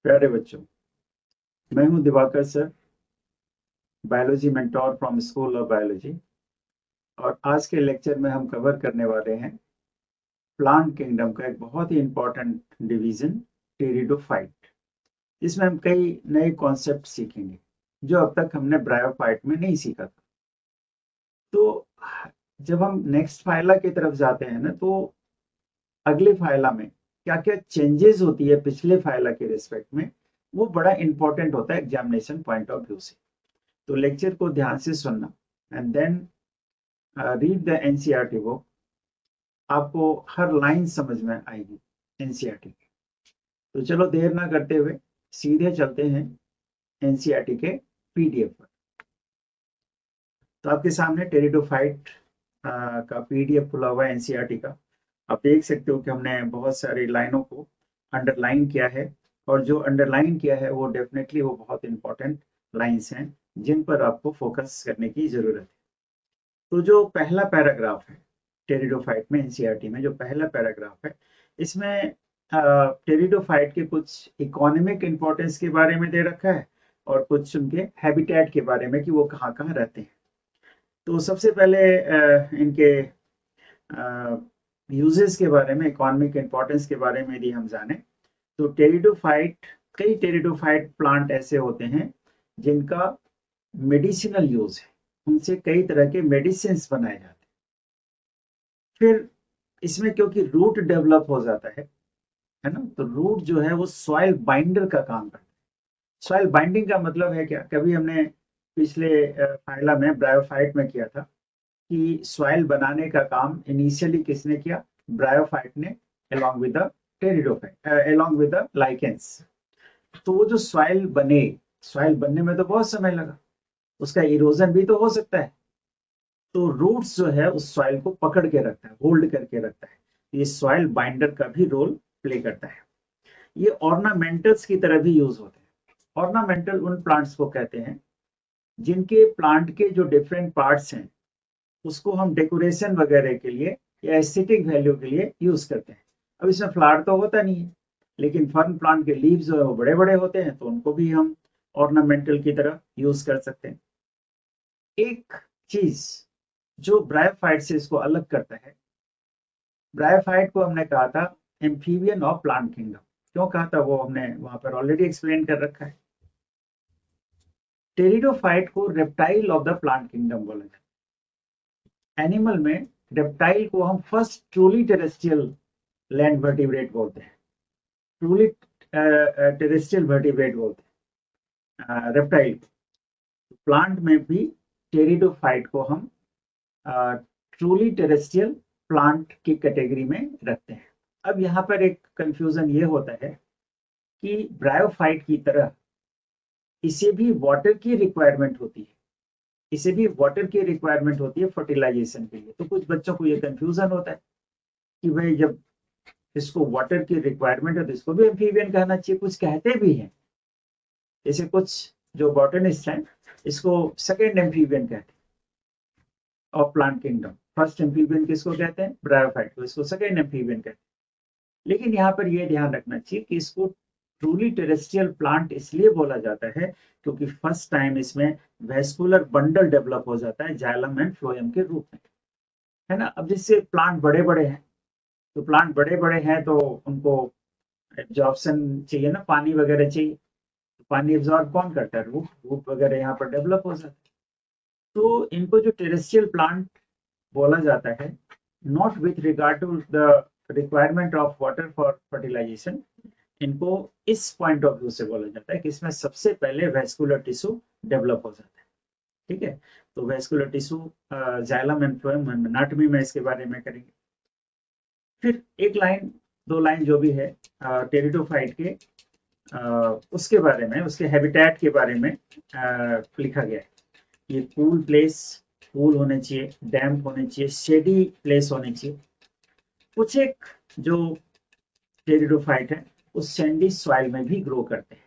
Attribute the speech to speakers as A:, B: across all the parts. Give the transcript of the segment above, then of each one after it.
A: प्यारे बच्चों, मैं हूं Diwakar sir, biology mentor from school of biology. और आज के लेक्चर में हम कवर करने वाले हैं प्लांट किंगडम का एक बहुत ही इंपॉर्टेंट डिवीजन, टेरिडोफाइट। इसमें हम कई नए कॉन्सेप्ट सीखेंगे जो अब तक हमने ब्रायोफाइट में नहीं सीखा था। तो जब हम नेक्स्ट फाइला की तरफ जाते हैं ना, तो अगले फाइला में क्या क्या चेंजेस होती है पिछले फाइला के रिस्पेक्ट में, वो बड़ा इंपॉर्टेंट होता है एग्जामिनेशन पॉइंट ऑफ व्यू से। तो लेक्चर को ध्यान से सुनना and then read the NCERT book. आपको हर लाइन समझ में आएगी एनसीईआरटी की। तो चलो देर ना करते हुए सीधे चलते हैं एनसीईआरटी के पीडीएफ पर। तो आपके सामने टेरिडोफाइट का पीडीएफ खुला हुआ है एनसीईआरटी का। आप देख सकते हो कि हमने बहुत सारी लाइनों को अंडरलाइन किया है, और जो अंडरलाइन किया है वो डेफिनेटली वो बहुत इंपॉर्टेंट लाइंस हैं जिन पर आपको फोकस करने की जरूरत है। तो जो पहला पैराग्राफ है टेरिडोफाइट में, एनसीईआरटी में जो पहला पैराग्राफ है, इसमें टेरिडोफाइट के कुछ इकोनॉमिक इंपॉर्टेंस के बारे में दे रखा है और कुछ उनके हैबिटेट के बारे में कि वो कहाँ कहाँ रहते हैं। तो सबसे पहले इनके यूजेस के बारे में, इकोनॉमिक इंपॉर्टेंस के बारे में यदि हम जाने, तो टेरिडोफाइट, कई टेरिडोफाइट प्लांट ऐसे होते हैं जिनका मेडिसिनल यूज है, उनसे कई तरह के मेडिसिन बनाए जाते हैं। फिर इसमें क्योंकि रूट डेवलप हो जाता है ना, तो रूट जो है वो सॉइल बाइंडर का काम करता है। सॉइल बाइंडिंग का मतलब है क्या, कभी हमने पिछले फाइला में ब्रायोफाइट में किया था कि सॉइल बनाने का काम इनिशियली किसने किया, ब्रायोफाइट ने, along with the pteridophyte, along with the lichens। तो वो जो सॉइल बने, सॉइल बनने में तो बहुत समय लगा, उसका इरोजन भी तो हो सकता है। तो रूट्स जो है उस सॉइल को पकड़ के रखता है, होल्ड करके रखता है। ये सॉइल बाइंडर का भी रोल प्ले करता है। ये ऑर्नामेंटल्स की तरह भी यूज होते हैं। ऑर्नामेंटल उन प्लांट्स को कहते हैं जिनके प्लांट के जो डिफरेंट पार्ट्स हैं उसको हम डेकोरेशन वगैरह के लिए या एस्थेटिक वैल्यू के लिए यूज करते हैं। अब इसमें फ्लावर तो होता नहीं है, लेकिन फर्न प्लांट के लीव्स जो है वो बड़े बड़े होते हैं, तो उनको भी हम ऑर्नामेंटल की तरह यूज कर सकते हैं। एक चीज जो ब्रायोफाइट से इसको अलग करता है, ब्रायोफाइट को हमने कहा था एम्फीबियन ऑफ प्लांट किंगडम। क्यों कहा था वो हमने वहां पर ऑलरेडी एक्सप्लेन कर रखा है। टेरिडोफाइट को reptile of the plant kingdom बोला जाता है। एनिमल में रेप्टाइल को हम first truly terrestrial land vertebrate बोलते हैं, ट्रूली टेरेस्ट्रियल वर्टिब्रेट बोलते हैं रेप्टाइल। प्लांट में भी टेरिडोफाइट को हम ट्रूली टेरेस्ट्रियल प्लांट की कैटेगरी में रखते हैं। अब यहाँ पर एक कंफ्यूजन ये होता है कि ब्रायोफाइट की तरह इसे भी वाटर की रिक्वायरमेंट होती है, इसे भी वाटर की रिक्वायरमेंट होती है फर्टिलाइजेशन के लिए। तो कुछ बच्चों को ये कंफ्यूजन होता है कि भाई जब इसको वाटर की रिक्वायरमेंट है तो इसको भी एम्फीबियन कहना चाहिए। कुछ कहते भी हैं, जैसे कुछ जो बॉटनिस्ट हैं इसको सेकेंड एम्फीबियन कहते हैं of plant kingdom. First amphibian किसको कहते हैं, ब्रायोफाइट को, इसको सेकेंड एम्फीबियन कहते हैं। लेकिन यहाँ पर यह ध्यान रखना चाहिए कि इसको ट्रूली टेरेस्ट्रियल प्लांट इसलिए बोला जाता है क्योंकि फर्स्ट टाइम इसमें वेस्कुलर बंडल डेवलप हो जाता है जाइलम एंड फ्लोएम के रूप में, है ना। अब जिससे प्लांट बड़े बड़े हैं, तो प्लांट बड़े बड़े हैं तो उनको एब्जॉर्प्शन चाहिए ना, पानी वगैरह चाहिए। तो पानी एब्जॉर्ब कौन करता है, रूट। रूट वगैरह यहाँ पर डेवलप हो जाता है। तो इनको जो टेरेस्ट्रियल प्लांट बोला जाता है, not with regard to the requirement of water for fertilization, इनको इस पॉइंट ऑफ व्यू से बोला जाता है कि इसमें सबसे पहले वेस्कुलर टिश्यू डेवलप हो जाता है। ठीक है, तो vascular tissue, xylem and phloem, anatomy में इसके बारे में करेंगे। फिर एक लाइन, दो लाइन जो भी है टेरिडोफाइट के उसके बारे में, उसके हैबिटेट के बारे में लिखा गया है। ये कूल प्लेस, कूल होने चाहिए, डैम्प होने चाहिए, शेडी प्लेस होने चाहिए। कुछ एक जो टेरिडोफाइट है उस सैंडी सॉइल में भी ग्रो करते हैं।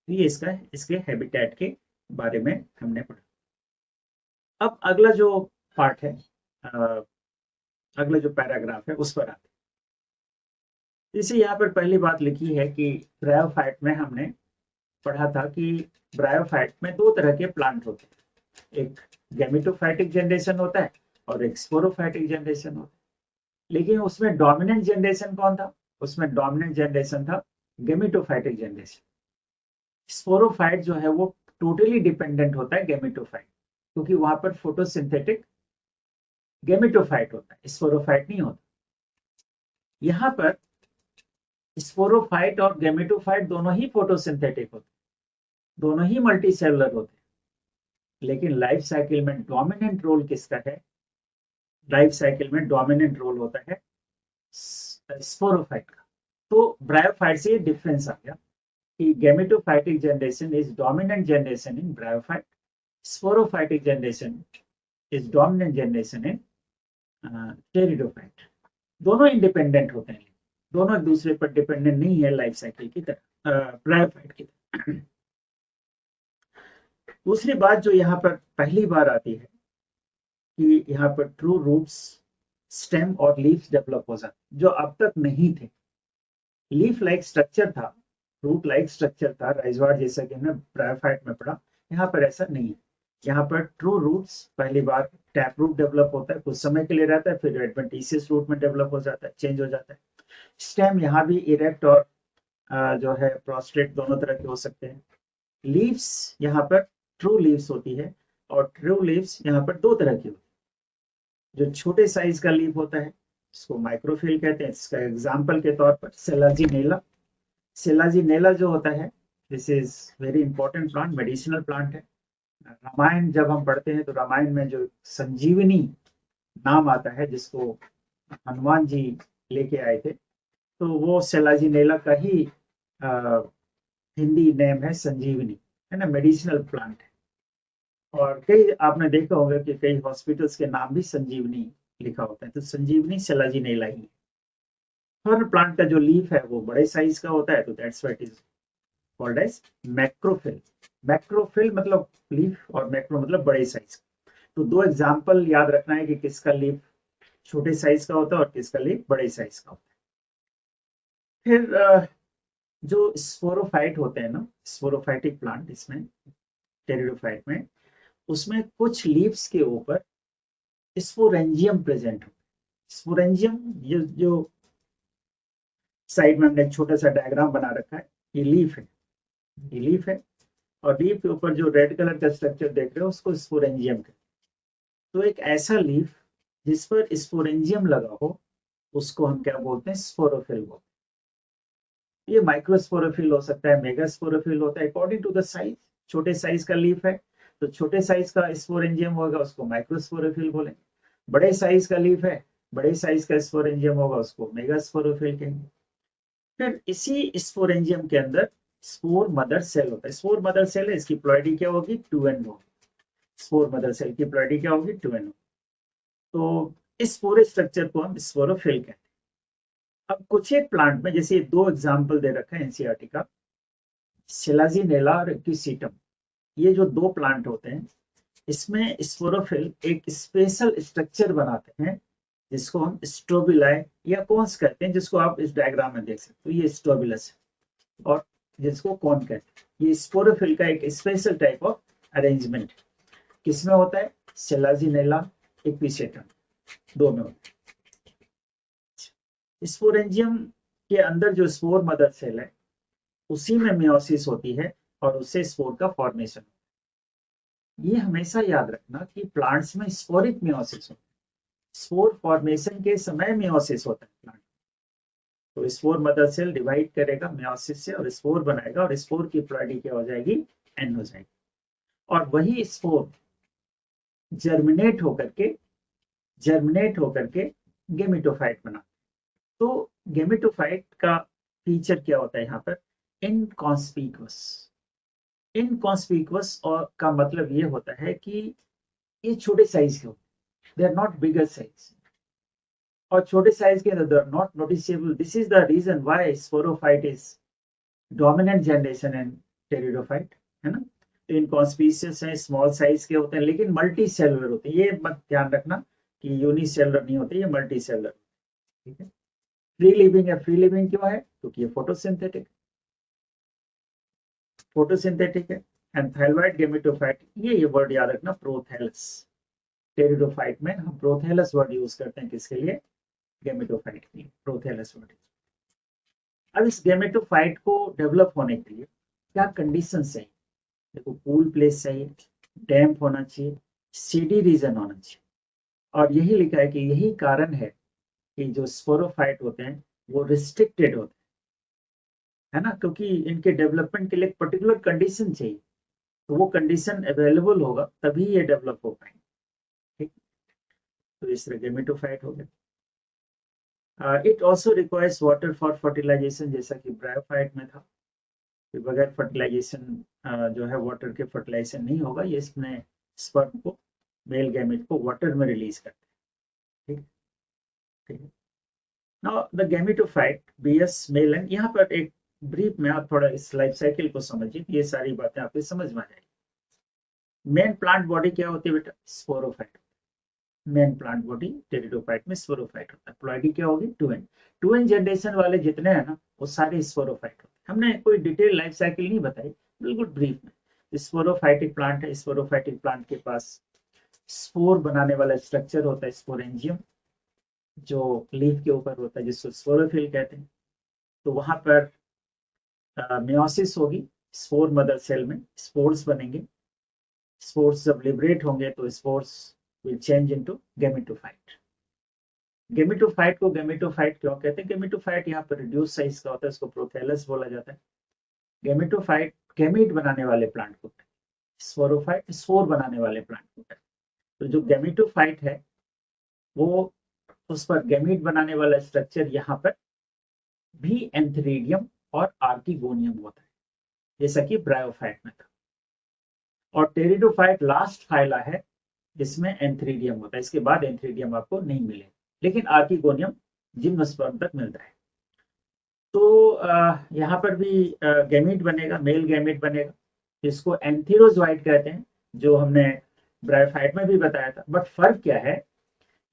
A: ये इसका, इसके हैबिटेट के बारे में हमने पढ़ा। अब अगला जो पार्ट है, अगला जो पैराग्राफ है उस पर आते हैं। जैसे यहाँ पर पहली बात लिखी है कि ब्रायोफाइट में हमने पढ़ा था कि ब्रायोफाइट में दो तरह के प्लांट होते हैं, एक गैमेटोफाइटिक जनरेशन होता है और एक स्पोरोफाइटिक जनरेशन होता है। लेकिन उसमें डोमिनेंट जनरेशन कौन था? उसमें डोमिनेंट जनरेशन था गैमेटोफाइटिक जनरेशन। स्पोरोफाइट जो है वो टोटली डिपेंडेंट होता है गैमेटोफाइट, क्योंकि वहां पर फोटोसिंथेटिक गैमेटोफाइट होता है, स्पोरोफाइट नहीं होता। यहाँ पर स्पोरोफाइट और गैमेटोफाइट दोनों ही फोटोसिंथेटिक होते हैं, दोनों ही मल्टी सेलुलर होते हैं, लेकिन लाइफ साइकिल में डोमिनेंट रोल किसका है? लाइफ साइकिल में डोमिनेंट रोल होता है स्पोरोफाइट का। तो ब्रायोफाइट से ये डिफरेंस आ गया कि gametophytic generation is dominant generation in bryophyte, sporophytic generation is dominant generation in pteridophyte. दोनों इंडिपेंडेंट होते हैं, दोनों एक दूसरे पर डिपेंडेंट नहीं है लाइफ साइकिल की तरह, ब्रायोफाइट की तरह। दूसरी बात जो यहाँ पर पहली बार आती है कि यहाँ पर ट्रू रूट्स, स्टेम और लीव्स डेवलप हो जाते, जो अब तक नहीं थे। लीफ लाइक स्ट्रक्चर था, रूट लाइक स्ट्रक्चर था, राइजवार्ड जैसा कि हमने ब्रायोफाइट में पढ़ा। यहाँ पर ऐसा नहीं है। यहाँ पर ट्रू रूट्स पहली बार टैप रूट डेवलप होता है, कुछ समय के लिए रहता है, फिर एडवेंटिशियस रूट में डेवलप हो जाता है, चेंज हो जाता है। स्टेम यहाँ भी इरेक्ट और जो है प्रोस्ट्रेट दोनों तरह के हो सकते हैं। लीव्स यहाँ पर ट्रू लीव्स होती है, और ट्रू लीव्स यहाँ पर दो तरह की होती है। जो छोटे साइज का लीव होता है इसको माइक्रोफिल कहते हैं। इसका एग्जाम्पल के तौर पर सेलाजिनेला। सेलाजिनेला जो होता है, this is very important plant, medicinal plant है। रामायण जब हम पढ़ते हैं तो रामायण में जो संजीवनी नाम आता है, जिसको हनुमान जी लेके आए थे, तो वो सेलाजिनेला का ही हिंदी नेम है, संजीवनी, है ना, मेडिसिनल प्लांट है। और कई आपने देखा होगा कि कई हॉस्पिटल्स के नाम भी संजीवनी लिखा होता है, तो संजीवनी सेलाजिनेला ही है। फर प्लांट का जो लीफ है वो बड़े साइज का होता है, तो that's what is called as macrophyll. Macrophyll मतलब लीफ, और मैक्रो मतलब बड़े साइज। तो दो एग्जाम्पल याद रखना है कि किसका लीफ छोटे साइज का होता है और किसका लीफ बड़े साइज का होता है। फिर जो स्पोरोफाइट होते हैं ना, स्पोरोफाइटिक प्लांट, इसमें टेरिडोफाइट में, उसमें कुछ लीव्स के ऊपर स्पोरेंजियम प्रेजेंट हो। स्पोरेंजियम, ये जो साइड में हमने एक छोटा सा डायग्राम बना रखा है, ये लीफ है, ये लीफ है, और लीफ के ऊपर जो रेड कलर का स्ट्रक्चर देख रहे हो उसको स्पोरेंजियम कहते हैं। तो एक ऐसा लीफ जिस पर स्पोरेंजियम लगा हो उसको हम क्या बोलते हैं? स्पोरोफिल बोलते हैं। ये माइक्रोस्पोरोफिल हो सकता है, मेगास्पोरोफिल होता है, अकॉर्डिंग टू द साइज। छोटे साइज का लीफ है तो छोटे साइज का स्पोरेंजियम होगा, उसको माइक्रोस्पोरोफिल बोलेंगे। बड़े साइज का लीफ है, बड़े साइज का स्पोरेंजियम होगा, उसको मेगास्पोरोफिल कहेंगे। फिर इसी स्पोरेंजियम के अंदर स्पोर मदर सेल होता है। स्पोर मदर सेल है, इसकी प्लॉइडी क्या होगी? 2n होगी। स्पोर मदर सेल की प्लॉइडी क्या होगी? 2n। तो इस पूरे स्ट्रक्चर को हम स्पोरोफिल कहते हैं। अब कुछ एक प्लांट में, जैसे दो एग्जाम्पल दे रखा है एनसीईआरटी का, शिलाजीनेला और एक्विसीटम, ये जो दो प्लांट होते हैं, इसमें स्पोरोफिल एक स्पेशल स्ट्रक्चर बनाते हैं जिसको हम स्ट्रोबिलाई या कोन्स कहते हैं, जिसको आप इस डायग्राम में देख सकते हो, ये स्ट्रोबिलस है, और जिसको कौन कहते हैं। ये स्पोरोफिल का एक स्पेशल टाइप ऑफ अरेंजमेंट किसमें होता है? सेलाजिनेला, एक्विसेटम, दो में होता है। स्पोरेंजियम के अंदर जो स्पोर मदर सेल है उसी में मियोसिस होती है और उससे स्पोर का फॉर्मेशन। ये हमेशा याद रखना कि प्लांट्स में स्पोरिक मियोसिस होता है, स्पोर फॉर्मेशन के समय मियोसिस होता है प्लांट। तो स्पोर मदर सेल डिवाइड करेगा मियोसिस से और स्पोर बनाएगा, और स्पोर की प्लॉइडी क्या हो जाएगी? एन हो जाएगी। और वही स्पोर जर्मिनेट होकर के गेमिटोफाइट बना। तो गेमिटोफाइट का फीचर क्या होता है यहाँ पर? इनकॉन्स्पिकुअस। इनकॉन्स्पिकुअस और का मतलब ये होता है कि ये छोटे साइज के होते हैं, they are not bigger size, और छोटे साइज के they are not noticeable. This is the reason why sporophyte is dominant generation in pteridophyte, है ना। तो इनकॉन्स्पिशियस है, स्मॉल साइज के होते हैं, लेकिन मल्टी सेलुलर होते हैं। ये मत ध्यान रखना कि यूनिसेलुलर नहीं होते, ये मल्टी सेलुलर, ठीक है। फ्री लिविंग है, फ्री लिविंग क्यों है? क्योंकि ये फोटोसिंथेटिक। फोटोसिंथेटिक है। एंड थाइलॉइड गेमेटोफाइट, ये वर्ड याद रखना, प्रोथैलस। टेरिडोफाइट में हम प्रोथैलस वर्ड यूज करते हैं किसके लिए, गेमेटोफाइट के लिए, प्रोथैलस वर्ड। अब इस गेमेटोफाइट को डेवलप होने के लिए क्या कंडीशन चाहिए, देखो कूल प्लेस चाहिए, डैम्प होना चाहिए, सीडी रीजन होना चाहिए। और यही लिखा है कि यही कारण है कि जो स्पोरोफाइट होते हैं वो रिस्ट्रिक्टेड होते हैं, है ना, क्योंकि इनके डेवलपमेंट के लिए एक पर्टिकुलर कंडीशन चाहिए, तो वो कंडीशन अवेलेबल होगा तभी ये डेवलप हो पाएंगे। ठीक, तो इस तरह गेमेटोफाइट हो गया। It also requires water for fertilization, जैसा कि ब्रायोफाइट में था कि बगैर फर्टिलाइजेशन जो है वाटर के फर्टिलाइजेशन नहीं होगा, ये इसमें स्पर्म को, मेल गैमेट को वाटर में रिलीज करते हैं। ठीक ठीक है। Now the gametophyte bears male and, यहाँ पर एक ब्रीफ में आप थोड़ा इस लाइफ साइकिल को समझिए, ये सारी बातें आपको समझ में आ जाएगी। मेन प्लांट बॉडी क्या होती है बेटा, sporophyte. Main plant body pteridophyte में स्पोरोफाइट होता है। प्लॉइडी क्या होगी, 2n जनरेशन वाले जितने हैं ना वो सारे स्पोरोफाइट होते हैं। हमने कोई डिटेल लाइफ साइकिल नहीं बताई, बिल्कुल ब्रीफ में। स्पोरोफाइटिक प्लांट है, स्पोरोफाइटिक प्लांट के पास स्पोर बनाने वाला स्ट्रक्चर होता है, स्पोरेंजियम, जो लीफ के ऊपर होता है, जिसको स्पोरोफिल कहते हैं। तो वहां पर मियोसिस होगी, स्पोर मदर सेल में स्पोर्स बनेंगे। स्पोर्स जब लिबरेट होंगे तो spores will change into gametophyte. Gametophyte को गेमेटोफाइट क्यों कहते हैं, गेमेटोफाइट यहाँ पर रिड्यूस साइज का होता है, इसको प्रोथैलस बोला जाता है। गेमेटोफाइट गैमीट बनाने वाले प्लांट को, स्पोरोफाइट स्पोर बनाने वाले प्लांट को। तो जो गेमेटोफाइट है वो, उस पर गैमीट बनाने वाला स्ट्रक्चर यहाँ पर भी एंथीरिडियम और आर्किगोनियम होता है, जैसा कि ब्रायोफाइट में था। और टेरिडोफाइट लास्ट फाइला है जिसमें एंथीरिडियम होता है, इसके बाद एंथीरिडियम आपको नहीं मिले, लेकिन आर्किगोनियम जिम्नोस्पर्म तक मिलता है। तो यहाँ पर भी गैमीट बनेगा, मेल गैमीट बनेगा, जिसको एंथीरोजोइड कहते हैं, जो हमने ब्रायोफाइट में भी बताया था। बट फर्क क्या है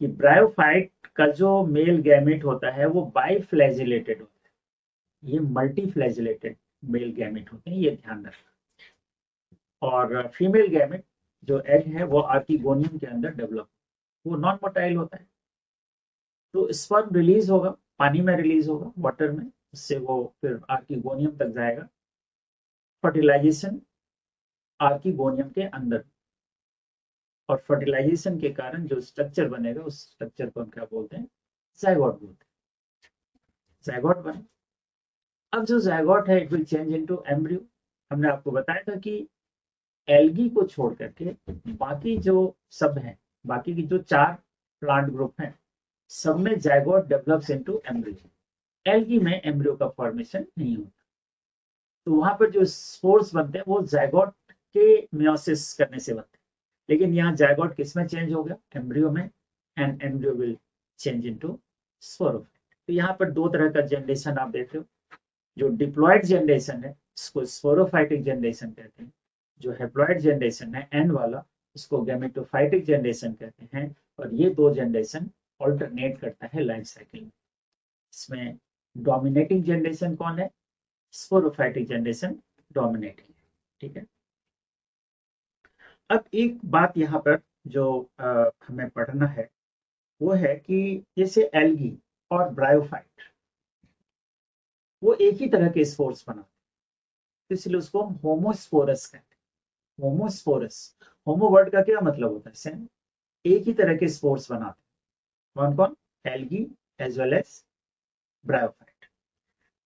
A: कि ब्रायोफाइट का जो मेल गैमेट होता है वो बाइफ्लैजिलेटेड होता है, ये मल्टीफ्लैजिलेटेड मेल गैमेट होते हैं, ये ध्यान रखना। और फीमेल गैमेट जो एग है वो आर्किगोनियम के अंदर डेवलप, वो नॉन मोटाइल होता है। तो स्पर्म रिलीज होगा, पानी में रिलीज होगा, वाटर में, उससे वो फिर आर्किगोनियम तक जाएगा। फर्टिलाइजेशन आर्किगोनियम के अंदर, और फर्टिलाइजेशन के कारण जो स्ट्रक्चर बनेगा उस स्ट्रक्चर को हम क्या बोलते हैं, जाइगोट बोलते हैं। जाइगोट बने। अब जो जाइगोट है it will change into embryo. हमने आपको बताया था कि एल्गी को छोड़ करके बाकी जो सब है, बाकी की जो 4 प्लांट ग्रुप हैं, सब में zygote develops into embryo. Algae में एम्ब्रियो का फॉर्मेशन नहीं होता। तो वहां पर जो स्पोर्स बनते हैं वो जाइगोट के मियोसिस करने से बनते हैं, लेकिन यहाँ जाइगोट किस में चेंज हो गया, एम्ब्रियो में, and embryo will change into sporophyte. तो यहाँ पर 2 तरह का जनरेशन आप देख रहे हो। जो डिप्लॉयड जनरेशन है इसको स्पोरोफाइटिक जनरेशन कहते हैं, जो हैप्लॉयड जनरेशन है एंड वाला, इसको गैमेटोफाइटिक जनरेशन कहते हैं। और ये 2 जनरेशन ऑल्टरनेट करता है लाइफ साइकिल में। इसमें डोमिनेटिंग जनरेशन कौन है, स्पोरोफाइटिक जनरेशन डोमिनेटिंग है। ठीक है। अब एक बात यहाँ पर जो हमें पढ़ना है वो है कि जैसे एल्गी और ब्रायोफाइट वो एक ही तरह के स्पोर्स बनाते हैं, इसलिए उसको हम होमोस्पोरस कहते हैं। होमोस्पोरस, होमो वर्ड का क्या मतलब होता है, सेम, एक ही तरह के स्पोर्स बनाते हैं। कौन कौन, algae as well as bryophyte.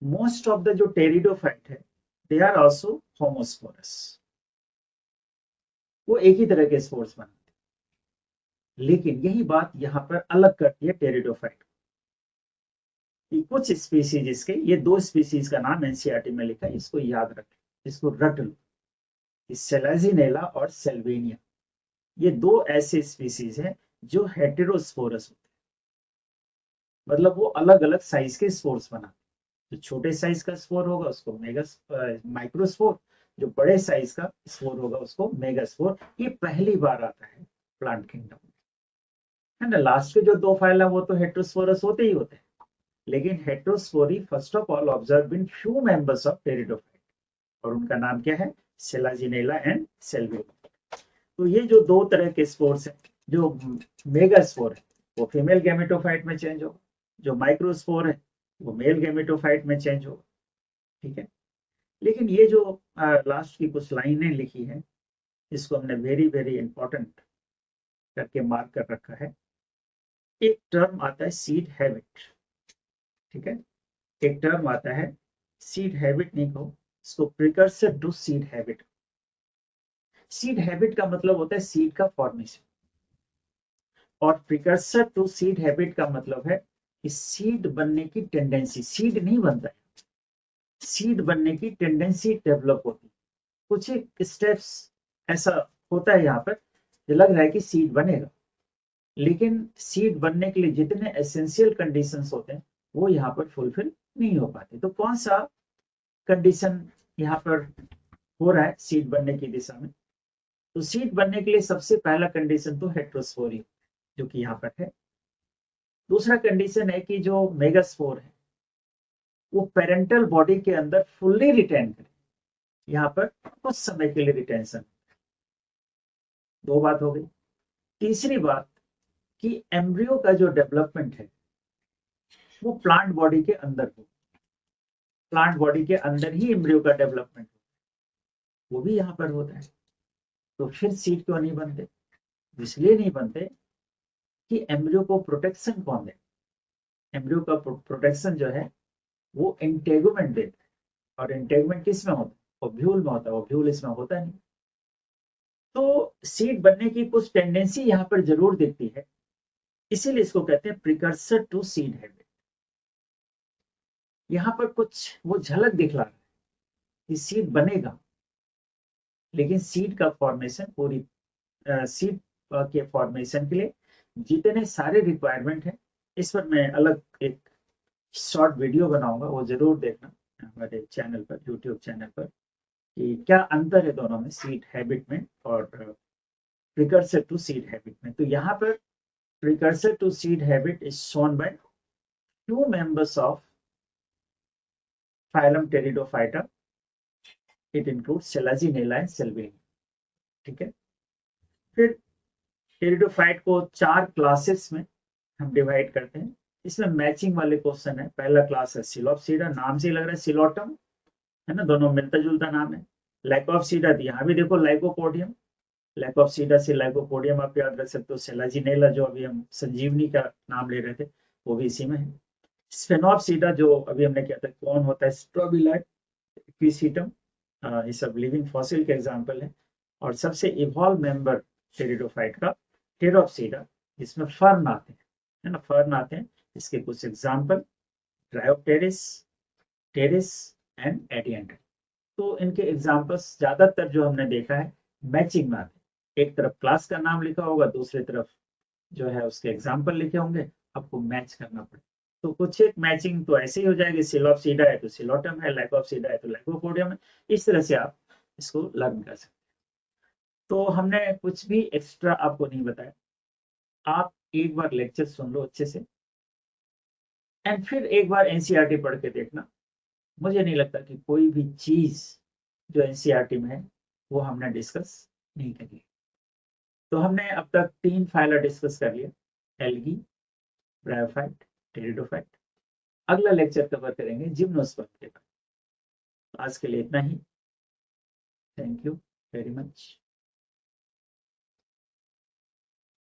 A: Most of the जो टेरिडोफाइट है दे आर आल्सो होमोस्पोरस, वो एक ही तरह के स्पोर्स बनाते हैं। लेकिन यही बात यहाँ पर अलग करती है टेरिडोफाइट कि कुछ स्पीसीज, इसके ये 2 स्पीसीज का नाम एनसीईआरटी में लिखा है, इसको याद रखें, इसको रट लो, सेलेजिनेला और सेल्वेनिया। ये 2 ऐसे स्पीसीज हैं जो हेटेरोस्पोरस होते हैं, मतलब वो अलग अलग साइज के स्पोर्स बनाते हैं। जो छोटे साइज का स्पोर होगा उसको माइक्रोस्पोर, जो बड़े साइज का स्पोर होगा उसको मेगास्पोर। ये पहली बार आता है प्लांट किंगडम में, है ना। लास्ट के जो 2 फाइला वो तो हेटेरोस्पोरस होते ही होते हैं, लेकिन heterospory first of all observe in few members of pteridophyte, और उनका नाम क्या है, सेलाजिनेला एंड सेल्वियोला। तो ये जो दो तरह के स्पोर्स हैं, जो मेगा स्पोर है वो फीमेल गैमेटोफाइट में चेंज होगा, जो माइक्रोस्पोर है वो मेल गैमेटोफाइट में चेंज होगा, ठीक है। लेकिन ये जो लास्ट की कुछ लाइनें लिखी हैं, इसको हमने वेरी वेरी इंपॉर्टेंट करके मार्क कर रखा है। एक टर्म आता है सीड हैबिट, ठीक है, एक टर्म आता है सीड हैबिट, नहीं कहो इसको precursor to seed habit. Seed habit का मतलब होता है सीड का फॉर्मेशन, और प्रिकर्सर टू सीड हैबिट का मतलब है कि सीड बनने की टेंडेंसी, सीड नहीं बनता है, सीड बनने की टेंडेंसी डेवलप होती है। कुछ एक स्टेप्स ऐसा होता है यहाँ पर, जो लग रहा है कि सीड बनेगा, लेकिन सीड बनने के लिए जितने एसेंशियल कंडीशंस होते हैं वो यहाँ पर फुलफिल नहीं हो पाते। तो कौन सा कंडीशन यहाँ पर हो रहा है सीड बनने की दिशा में? तो सीड बनने के लिए सबसे पहला कंडीशन तो हेट्रोस्पोरी, जो कि यहाँ पर है। दूसरा कंडीशन है कि जो मेगास्पोर है वो पेरेंटल बॉडी के अंदर फुल्ली रिटेन करे, यहाँ पर कुछ समय के लिए रिटेंशन। दो बात हो गई। तीसरी बात कि एम्ब्रियो का जो डेवलपमेंट है वो प्लांट बॉडी के अंदर हो, प्लांट बॉडी के अंदर ही एम्ब्रियो का डेवलपमेंट हो, वो भी यहाँ पर होता है। तो फिर सीड क्यों नहीं बनते? इसलिए नहीं बनते कि एम्ब्रियो को प्रोटेक्शन कौन दे? एम्ब्रियो का प्रोटेक्शन जो है वो इंटेगुमेंट देता है, और इंटेगुमेंट किस में होता है? ओव्यूल में होता है, ओव्यूल इसमें होता नहीं। तो सीड बनने की कुछ टेंडेंसी यहाँ पर जरूर दिखती है, इसीलिए इसको कहते हैं प्रिकर्सर टू सीड हैबिट। यहाँ पर कुछ वो झलक दिखला रहा है कि सीड बनेगा, लेकिन सीड का फॉर्मेशन पूरी सीड के फॉर्मेशन के लिए जितने सारे रिक्वायरमेंट है, इस पर मैं अलग एक शॉर्ट वीडियो बनाऊंगा, वो जरूर देखना हमारे चैनल पर, यूट्यूब चैनल पर, कि क्या अंतर है दोनों में, सीड हैबिट में और प्रिकर्सर टू सीड हैबिट में। तो यहाँ पर precursor to seed habit is shown by two members of phylum Pteridophyta, it includes Selaginella and Salvinia, ठीक है। फिर टेरिडोफाइट को 4 क्लासेस में हम डिवाइड करते हैं। इसमें मैचिंग वाले क्वेश्चन है। पहला क्लास है सिलोप्सीडा, नाम से ही लग रहा है सिलोटम, है ना, दोनों मिलता जुलता नाम है। लाइकोप्सीडा, यहाँ भी देखो लाइकोपोडियम, लाइकोप्सीडा से लाइकोपोडियम आप याद रख सकते हो। सेलाजिनेला जो अभी हम संजीवनी का नाम ले रहे थे वो भी इसी में है। स्फेनोप्सीडा जो अभी हमने किया था, कौन होता है, स्ट्रोबिला क्विसिटम, ये सब लिविंग फॉसिल के एग्जाम्पल है। और सबसे इवॉल्व मेंबर टेरिडोफाइट का टेरोप्सीडा, जिसमें फर्न आते हैं, है ना, फर्न आते हैं। इसके कुछ एग्जाम्पल ड्रायोप्टेरिस, टेरिस एंड एडिएंड्रम। तो इनके एग्जाम्पल्स ज्यादातर जो हमने देखा है मैचिंग में आते हैं। एक तरफ क्लास का नाम लिखा होगा, दूसरी तरफ जो है उसके एग्जाम्पल लिखे होंगे, आपको मैच करना पड़ेगा। तो कुछ एक मैचिंग तो ऐसे ही हो जाएगी, सिलोप्सीडा है तो सिलोटम है, लाइकोप्सीडा है तो लाइकोपोडियम है। इस तरह से आप इसको लर्न कर सकते हैं। तो हमने कुछ भी एक्स्ट्रा आपको नहीं बताया, आप एक बार लेक्चर सुन लो अच्छे से, एंड फिर एक बार एनसीईआरटी पढ़ के देखना। मुझे नहीं लगता कि कोई भी चीज जो एनसीईआरटी में है वो हमने डिस्कस नहीं करी। तो हमने अब तक 3 फाइलर डिस्कस कर लिया, एल्गी, ब्रायोफाइट, टेरिडोफाइट। अगला लेक्चर कवर करेंगे जिम्नोस्पर्म के बारे में। आज के लिए इतना ही। Thank you very much.